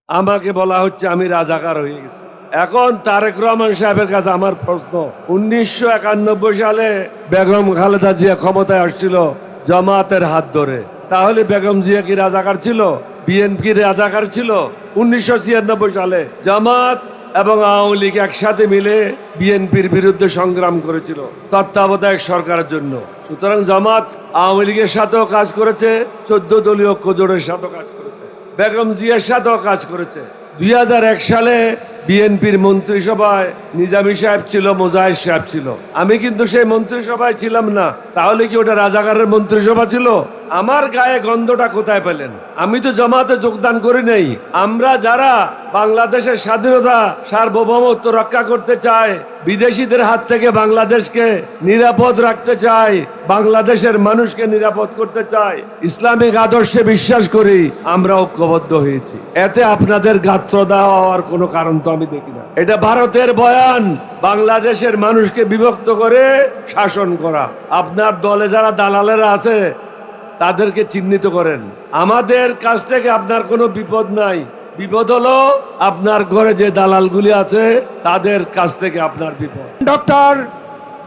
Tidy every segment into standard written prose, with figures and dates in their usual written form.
আমাকে বলা হচ্ছে আমি রাজাকার হয়ে গেছি। এখন তারেক রহমান সাহেবের কাছে আমার প্রশ্ন, 1991 সালে বেগম খালেদা জিয়া ক্ষমতায় আসছিল জামাতের হাত ধরে, তাহলে বেগম জিয়া কি রাজাকার ছিল? বিএনপি রাজাকার ছিল? 1996 সালে জামাত এবং আওয়ামী লীগ একসাথে মিলে বিএনপির বিরুদ্ধে সংগ্রাম করেছিল তত্ত্বাবধায়ক সরকারের জন্য। সুতরাং জামাত আওয়ামী লীগের সাথেও কাজ করেছে, 14 দলীয় ঐক্য জোটের সাথেও কাজ করেছে, বেগম জিয়ার সাথেও কাজ করেছে। 2001 সালে বিএনপির মন্ত্রিসভায় নিজামী সাহেব ছিল, মোজাহিদ সাহেব ছিল। আমি কিন্তু সেই মন্ত্রিসভায় ছিলাম না। তাহলে কি ওটা রাজাকারের মন্ত্রিসভা ছিল? আমার গায়ে গন্ধটা কোথায় পেলেন? আমি তো জামাতে যোগদান করি নাই। আমরা যারা বাংলাদেশের স্বাধীনতা সার্বভৌমত্ব রক্ষা করতে চাই, বিদেশিদের হাত থেকে বাংলাদেশকে নিরাপদ রাখতে চাই, বাংলাদেশের মানুষকে নিরাপদ করতে চাই, ইসলামিক আদর্শে বিশ্বাস করি, আমরা ঐক্যবদ্ধ হয়েছি। এতে আপনাদের গাত্রদাহ হওয়ার কোনো কারণ তো আমি দেখি না। এটা ভারতের বয়ান, বাংলাদেশের মানুষকে বিভক্ত করে শাসন করা। আপনার দলে যারা দালালেরা আছে তাদেরকে চিহ্নিত করেন। আমাদের কাছ থেকে আপনার কোনো বিপদ নাই। বিপদ হলো আপনার ঘরে যে দালালগুলি আছে তাদের কাছ থেকে আপনার বিপদ। ডক্টর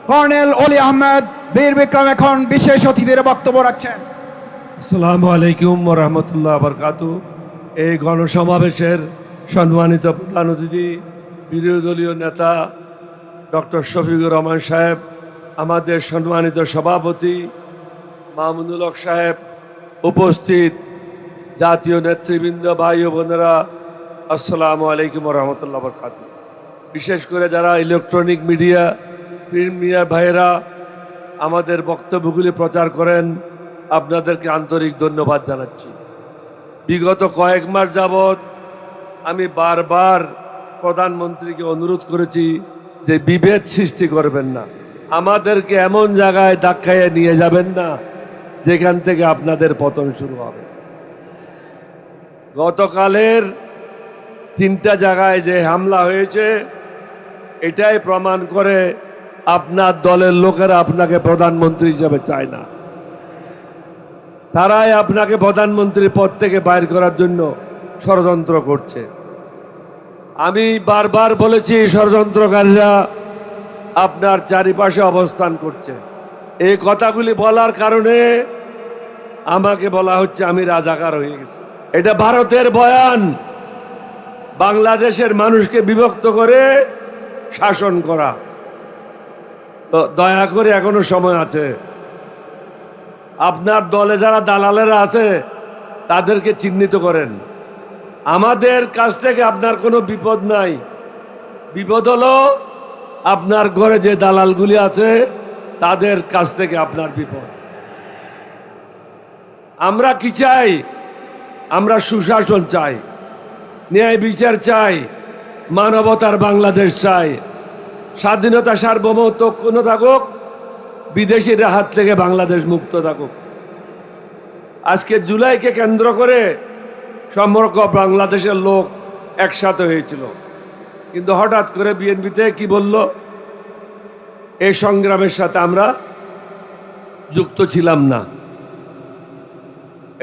কর্নেল অলি আহমেদ বীর বিক্রম এখন বিশেষ অতিথির বক্তব্য রাখছেন। আসসালামু আলাইকুম ওয়া রাহমাতুল্লাহি ওয়া বারাকাতুহু। এই গণসমাবেশের সম্মানিত প্রধান অতিথি, বিরোধী দলীয় নেতা ডক্টর শফিকুর রহমান সাহেব, আমাদের সম্মানিত সভাপতি মামুনুল হক সাহেব, উপস্থিত জাতীয় নেতৃবৃন্দ, ভাই ও বোনেরা, আসসালামু আলাইকুম ওয়া রাহমাতুল্লাহি ওয়া বারাকাতুহু। বিশেষ করে যারা ইলেকট্রনিক মিডিয়া, প্রিন্ট মিডিয়া ভাইয়েরা আমাদের বক্তব্যগুলি প্রচার করেন, আপনাদেরকে আন্তরিক ধন্যবাদ জানাচ্ছি। বিগত কয়েক মাস যাবৎ আমি বারবার প্রধানমন্ত্রীকে অনুরোধ করেছি যে বিভেদ সৃষ্টি করবেন না, আমাদেরকে এমন জায়গায় ধাক্কাইয়ে নিয়ে যাবেন না যেখান থেকে আপনাদের পতন শুরু হবে। গতকালের 3টা জায়গায় যে হামলা হয়েছে এটাই প্রমাণ করে আপনার দলের লোকেরা আপনাকে প্রধানমন্ত্রী হিসেবে চায় না। তারাই আপনাকে প্রধানমন্ত্রীর পদ থেকে বাইর করার জন্য ষড়যন্ত্র করছে। আমি বারবার বলেছি ষড়যন্ত্রকারীরা আপনার চারিপাশে অবস্থান করছে। এই কথাগুলি বলার কারণে আমাকে বলা হচ্ছে আমি রাজাকার হয়ে গেছি। এটা ভারতের বয়ান, বাংলাদেশের মানুষকে বিভক্ত করে শাসন করা। তো দয়া করে এখনো সময় আছে। আপনার দলে যারা দালালেরা আছে তাদেরকে চিহ্নিত করেন। আমাদের কাছ থেকে আপনার কোনো বিপদ নাই। বিপদ হলো আপনার ঘরে যে দালালগুলি আছে তাদের কাছ থেকে আপনার বিপদ। আমরা কি চাই? আমরা সুশাসন চাই, ন্যায় বিচার চাই, মানবতার বাংলাদেশ চাই, স্বাধীনতা সার্বভৌমত্ব অক্ষুণ্ণ থাকুক, বিদেশির হাত থেকে বাংলাদেশ মুক্ত থাকুক। আজকে জুলাইকে কেন্দ্র করে সমগ্র বাংলাদেশের লোক একসাথে হয়েছিল, কিন্তু হঠাৎ করে বিএনপিতে কি বলল? এই সংগ্রামের সাথে আমরা যুক্ত ছিলাম না।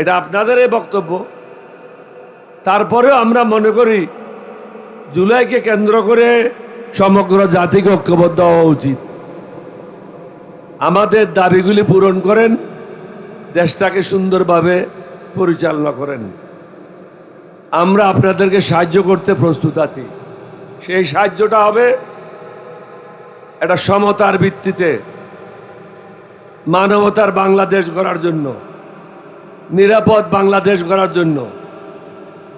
এটা আপনাদের এই বক্তব্য। তারপরেও আমরা মনে করি জুলাইকে কেন্দ্র করে সমগ্র জাতিকে ঐক্যবদ্ধ হওয়া উচিত। আমাদের দাবিগুলি পূরণ করেন, দেশটাকে সুন্দরভাবে পরিচালনা করেন। আমরা আপনাদেরকে সাহায্য করতে প্রস্তুত আছি। সেই সাহায্যটা হবে একটা সমতার ভিত্তিতে, মানবতার বাংলাদেশ গড়ার জন্য, নিরাপদ বাংলাদেশ গড়ার জন্য।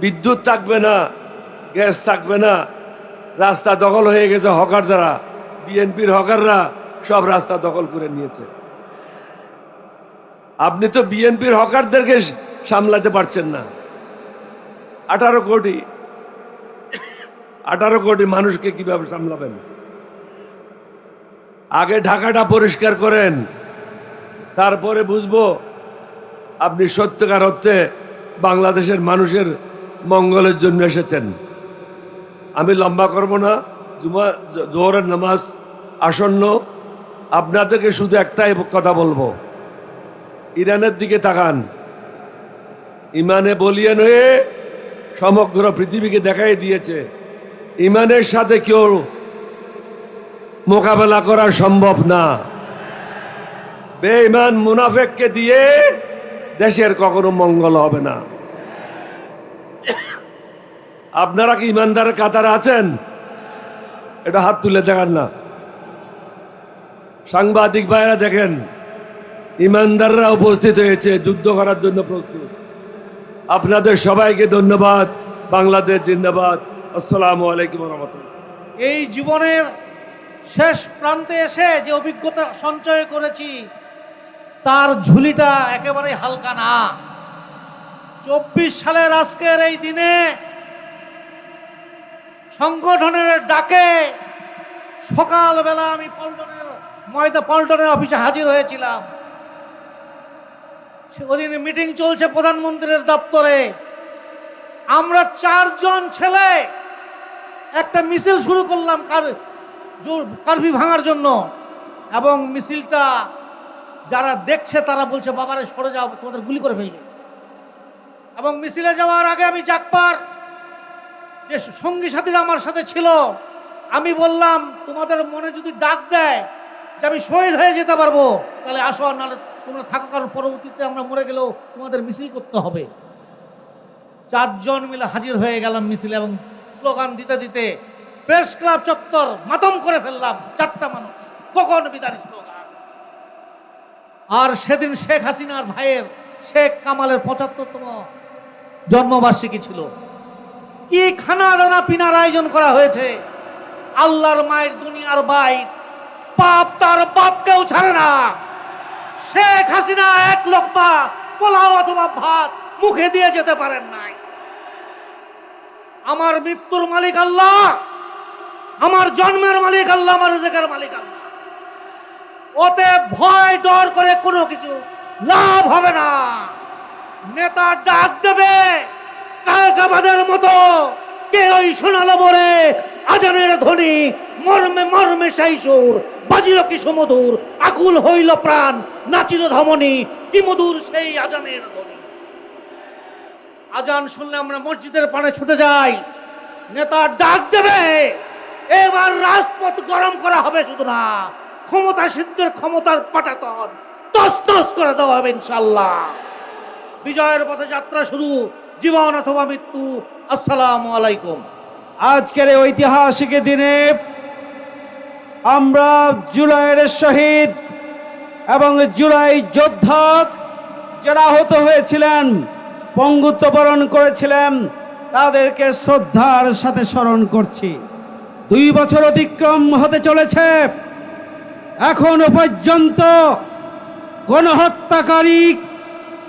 বিদ্যুৎ থাকবে না, গ্যাস থাকবে না, রাস্তা দখল হয়ে গেছে হকার দ্বারা। বিএনপির হকাররা সব রাস্তা দখল করে নিয়েছে। আপনি তো বিএনপির হকারদেরকে সামলাতে পারছেন না। 18 কোটি মানুষকে কিভাবে সামলাবেন? আগে ঢাকাটা পরিষ্কার করেন, তারপরে বুঝবো আপনি সত্যিকার অর্থে বাংলাদেশের মানুষের মঙ্গলের জন্য এসেছেন। আমি লম্বা করব না, জোহরের নামাজ আসন্ন। আপনাদেরকে শুধু একটাই কথা বলবো, ইরানের দিকে তাকান। ইমানে বলিয়ান হয়ে সমগ্র পৃথিবীকে দেখাই দিয়েছে ইমানের সাথে কেউ মোকাবেলা করা সম্ভব না। বেঈমান মুনাফেককে দিয়ে দেশের কখনো মঙ্গল হবে না। আপনারা কি ইমানদারের কাতারে আছেন? এটা হাত তুলে দেখান না। সাংবাদিক ভাইরা দেখেন, ইমানদাররা উপস্থিত হয়েছে, যুদ্ধ করার জন্য প্রস্তুত। আপনাদের সবাইকে ধন্যবাদ। বাংলাদেশ জিন্দাবাদ। আসসালামু আলাইকুম রহমতুল্লাহ। এই জীবনের শেষ প্রান্তে এসে যে অভিজ্ঞতা সঞ্চয় করেছি তার ঝুলিটা একেবারে হালকা না। 24 সালের আজকের এই দিনে সংগঠনের ডাকে সকালবেলা আমি পল্টনের অফিসে হাজির হয়েছিলাম। ওদিন মিটিং চলছে প্রধানমন্ত্রীর দপ্তরে। আমরা 4 জন ছেলে একটা মিছিল শুরু করলাম কারফিউ ভাঙার জন্য, এবং মিছিলটা যারা দেখছে তারা বলছে বাবারে সরে যাও, তোমাদের গুলি করে ফেলবে। এবং মিছিলে যাওয়ার আগে আমি জাগপার যে সঙ্গী সাথীরা আমার সাথে ছিল, আমি বললাম তোমাদের মনে যদি ডাক দেয় যে আমি শহীদ হয়ে যেতে পারবো তাহলে আসো, আর নাহলে তোমরা থাকো, কারণ পরবর্তীতে আমরা মরে গেলেও তোমাদের মিছিল করতে হবে। 4 জন মিলে হাজির হয়ে গেলাম মিছিলে, এবং স্লোগান দিতে দিতে প্রেস ক্লাব চত্বর মাতম করে ফেললাম। 4টা মানুষ কখন বিদারী স্লোগান। আর সেদিন শেখ হাসিনার ভাইয়ের শেখ কামালের 75তম জন্মবার্ষিকী ছিল। কি খানা দানা পিনার আয়োজন করা হয়েছে। আল্লাহর মায়ের দুনিয়ার বাইর, পাপ তার বাপকেও ছাড়ে না। শেখ হাসিনা 1 লোকমা পোলাও অথবা ভাত মুখে দিয়ে যেতে পারেন নাই। আমার মৃত্যুর মালিক আল্লাহ, আমার জন্মের মালিক আল্লাহ, আমার রিজিকের মালিক আল্লাহ। ওতে ভয় ডর করে কোনো কিছু লাভ হবে না। নেতা ডাক দেবে কায়কাবাদের মতো, কে ওই শোনালো মোরে আজানের ধ্বনি, মর্মে মর্মে সেই সুর, বাজিল কি সুমধুর, আকুল হইল প্রাণ, নাচিল ধমনী, কি মধুর সেই আজানের ধ্বনি। আজান শুনলে আমরা মসজিদের পানে ছুটে যাই। নেতা ডাক দেবে, এবার রাজপথ গরম করা হবে শুধু না, ক্ষমতা সিদ্ধের ক্ষমতার পাটাতন তছনছ করে দেওয়া হবে ইনশাআল্লাহ। বিজয়ের পথে যাত্রা শুরু, জীবন অথবা মৃত্যু। আসসালামু আলাইকুম। আজকের এই ঐতিহাসিক দিনে আমরা জুলাইয়ের শহীদ এবং জুলাই যোদ্ধা যারা আহত হয়েছিলেন, পঙ্গুত্ব বরণ করেছিলেন, তাদেরকে শ্রদ্ধার সাথে স্মরণ করছি। 2 বছর অতিক্রম হতে চলেছে, এখনো পর্যন্ত গণহত্যাকারী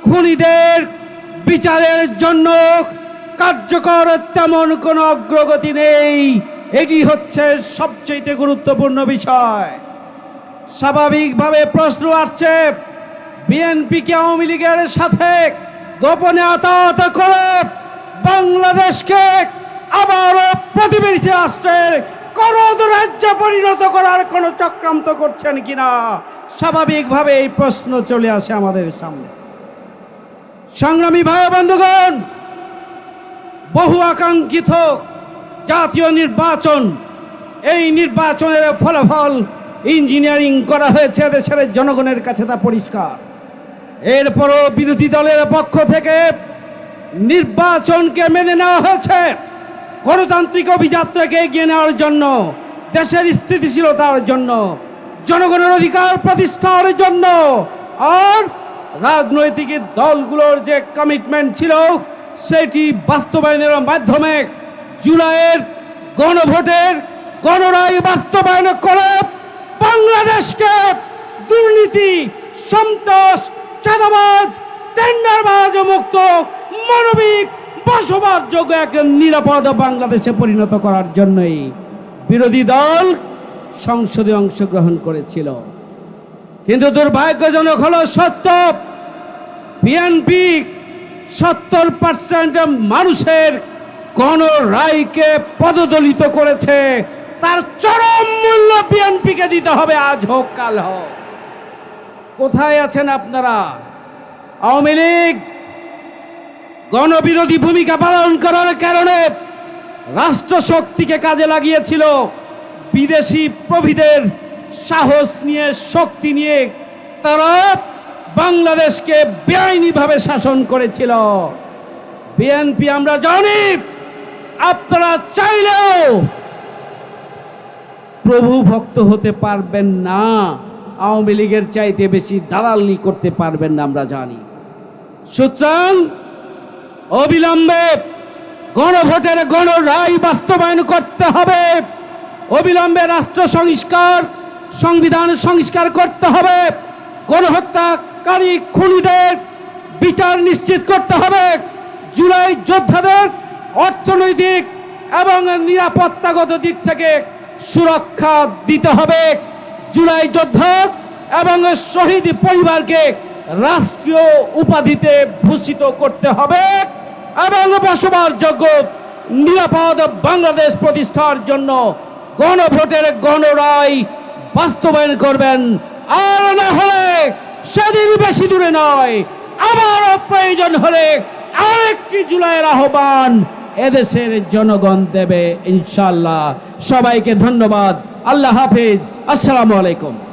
খুনিদের বিচারের জন্য কার্যকর তেমন কোনো অগ্রগতি নেই। এটি হচ্ছে সবচেয়ে গুরুত্বপূর্ণ বিষয়। স্বাভাবিকভাবে প্রশ্ন আসছে, বিএনপিকে আওয়ামী লীগের সাথে গোপনে আতাত করে বাংলাদেশকে আবারও প্রতিবেশী রাষ্ট্রের করদ রাজ্যে পরিণত করার কোনো চক্রান্ত করছেন কিনা, স্বাভাবিকভাবে এই প্রশ্ন চলে আসে আমাদের সামনে। সংগ্রামী ভাই বন্ধুগণ, বহু আকাঙ্ক্ষিত জাতীয় নির্বাচন, এই নির্বাচনের ফলাফল ইঞ্জিনিয়ারিং করা হয়েছে দেশের জনগণের কাছে, তা পরিষ্কার। এরপরও বিরোধী দলের পক্ষ থেকে নির্বাচনকে মেনে নেওয়া হয়েছে গণতান্ত্রিক অভিযাত্রাকে এগিয়ে নেওয়ার জন্য, দেশের স্থিতিশীলতার জন্য, জনগণের অধিকার প্রতিষ্ঠার জন্য। আর রাজনৈতিক দলগুলোর যে কমিটমেন্ট ছিল সেটি বাস্তবায়নের মাধ্যমে জুলাইয়ের গণভোটের গণরায় বাস্তবায়ন করে বাংলাদেশকে দুর্নীতি, সন্ত্রাস, চাঁদাবাজ, টেন্ডারবাজ মুক্ত, মানবিক, বসবাসযোগ্য এক নিরাপদ বাংলাদেশে পরিণত করার জন্যই বিরোধী দল সংসদে অংশগ্রহণ করেছিল। কিন্তু দুর্ভাগ্যজনক হলো সত্য, বিএনপি 70% মানুষের গণরায়কে পদদলিত করেছে। তার চরম মূল্য বিএনপিকে দিতে হবে, আজ হোক কাল হোক। কোথায় আছেন আপনারা? আওয়ামী লীগ গণবিরোধী ভূমিকা পালন করার কারণে রাষ্ট্র শক্তিকে কাজে লাগিয়েছিল, বিদেশি প্রভুদের সাহস নিয়ে, শক্তি নিয়ে তারা বাংলাদেশকে বেআইনিভাবে শাসন করেছিল। বিএনপি আমরা জানি আপনারা চাইলেও প্রভু ভক্ত হতে পারবেন না, আওয়ামী লীগের চাইতে বেশি দালালি করতে পারবেন না আমরা জানি। সুতরাং অবিলম্বে গণভোটের গণরায় বাস্তবায়ন করতে হবে, অবিলম্বে রাষ্ট্র সংস্কার, সংবিধান সংস্কার করতে হবে, গণহত্যাকারী খুনিদের বিচার নিশ্চিত করতে হবে, জুলাই যোদ্ধাদের অর্থনৈতিক এবং নিরাপত্তাগত দিক থেকে সুরক্ষা দিতে হবে, জুলাই যোদ্ধা এবং শহীদ পরিবারকে রাষ্ট্রীয় উপাধিতে ভূষিত করতে হবে এবং বসবাসযোগ্য নিরাপদ বাংলাদেশ প্রতিষ্ঠার জন্য গণভোটের গণরায় বাস্তবায়ন করবেন। আর না হলে সেদিন বেশি দূরে নয়, আবারও প্রয়োজন হলে আরেকটি জুলাইয়ের আহ্বান এদেশের জনগণ দেবে ইনশাআল্লাহ। সবাইকে ধন্যবাদ। আল্লাহ হাফেজ। আসসালামু আলাইকুম।